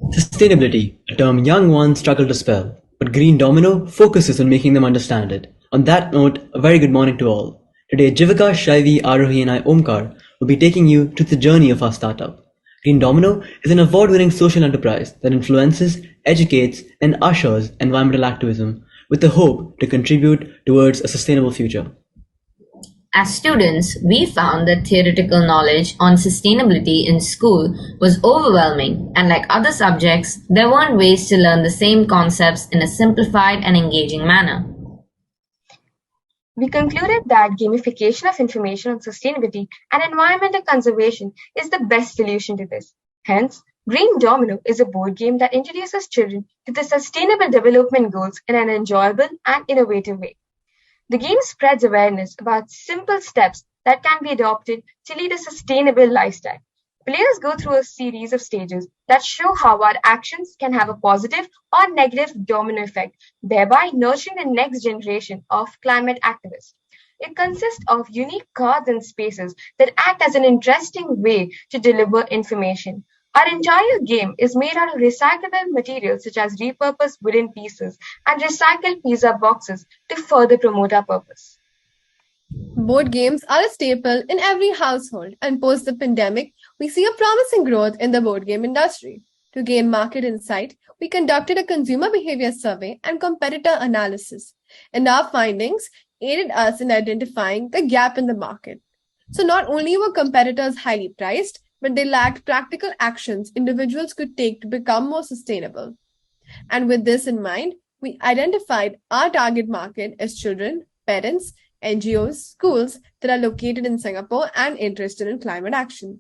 Sustainability, a term young ones struggle to spell, but Green Domino focuses on making them understand it. On that note, a very good morning to all. Today, Jivika, Shaivi, Arohi and I, Omkar, will be taking you through the journey of our startup. Green Domino is an award-winning social enterprise that influences, educates, and ushers environmental activism with the hope to contribute towards a sustainable future. As students, we found that theoretical knowledge on sustainability in school was overwhelming, and like other subjects, there weren't ways to learn the same concepts in a simplified and engaging manner. We concluded that gamification of information on sustainability and environmental conservation is the best solution to this. Hence, Green Domino is a board game that introduces children to the sustainable development goals in an enjoyable and innovative way. The game spreads awareness about simple steps that can be adopted to lead a sustainable lifestyle. Players go through a series of stages that show how our actions can have a positive or negative domino effect, thereby nurturing the next generation of climate activists. It consists of unique cards and spaces that act as an interesting way to deliver information. Our entire game is made out of recyclable materials such as repurposed wooden pieces and recycled pizza boxes to further promote our purpose. Board games are a staple in every household, and post the pandemic, we see a promising growth in the board game industry. To gain market insight, we conducted a consumer behavior survey and competitor analysis, and our findings aided us in identifying the gap in the market. So not only were competitors highly priced, but they lacked practical actions individuals could take to become more sustainable. And with this in mind, we identified our target market as children, parents, NGOs, schools that are located in Singapore and interested in climate action.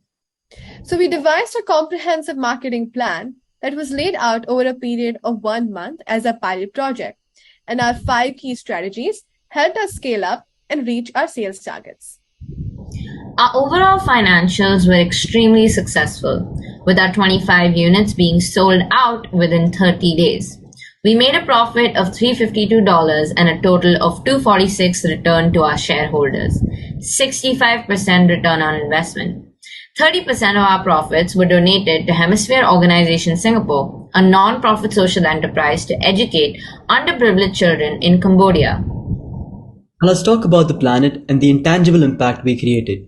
So we devised a comprehensive marketing plan that was laid out over a period of 1 month as a pilot project. And our 5 key strategies helped us scale up and reach our sales targets. Our overall financials were extremely successful, with our 25 units being sold out within 30 days. We made a profit of $352 and a total of $246 returned to our shareholders, 65% return on investment. 30% of our profits were donated to Hemisphere Organization Singapore, a non-profit social enterprise to educate underprivileged children in Cambodia. Now let's talk about the planet and the intangible impact we created.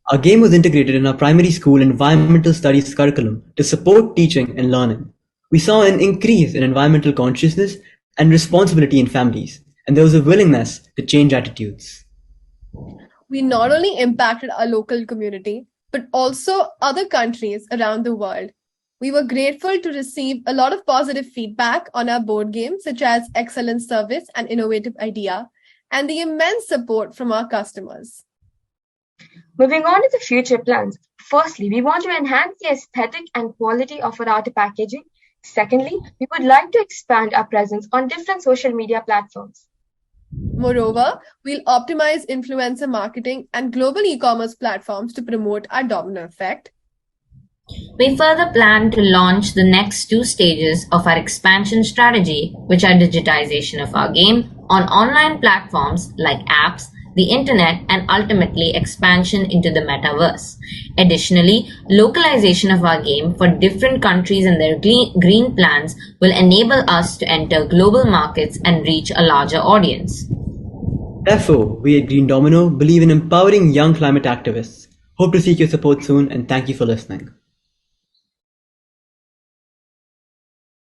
Our game was integrated in our primary school environmental studies curriculum to support teaching and learning. We saw an increase in environmental consciousness and responsibility in families, and there was a willingness to change attitudes. We not only impacted our local community, but also other countries around the world. We were grateful to receive a lot of positive feedback on our board game, such as excellent service and innovative idea, and the immense support from our customers. Moving on to the future plans. Firstly, we want to enhance the aesthetic and quality of our art packaging. Secondly, we would like to expand our presence on different social media platforms. Moreover, we'll optimize influencer marketing and global e-commerce platforms to promote our domino effect. We further plan to launch the next 2 stages of our expansion strategy, which are digitization of our game on online platforms like apps, the internet, and ultimately expansion into the metaverse. Additionally, localization of our game for different countries and their green plans will enable us to enter global markets and reach a larger audience. Therefore, we at Green Domino believe in empowering young climate activists. Hope to seek your support soon, and thank you for listening.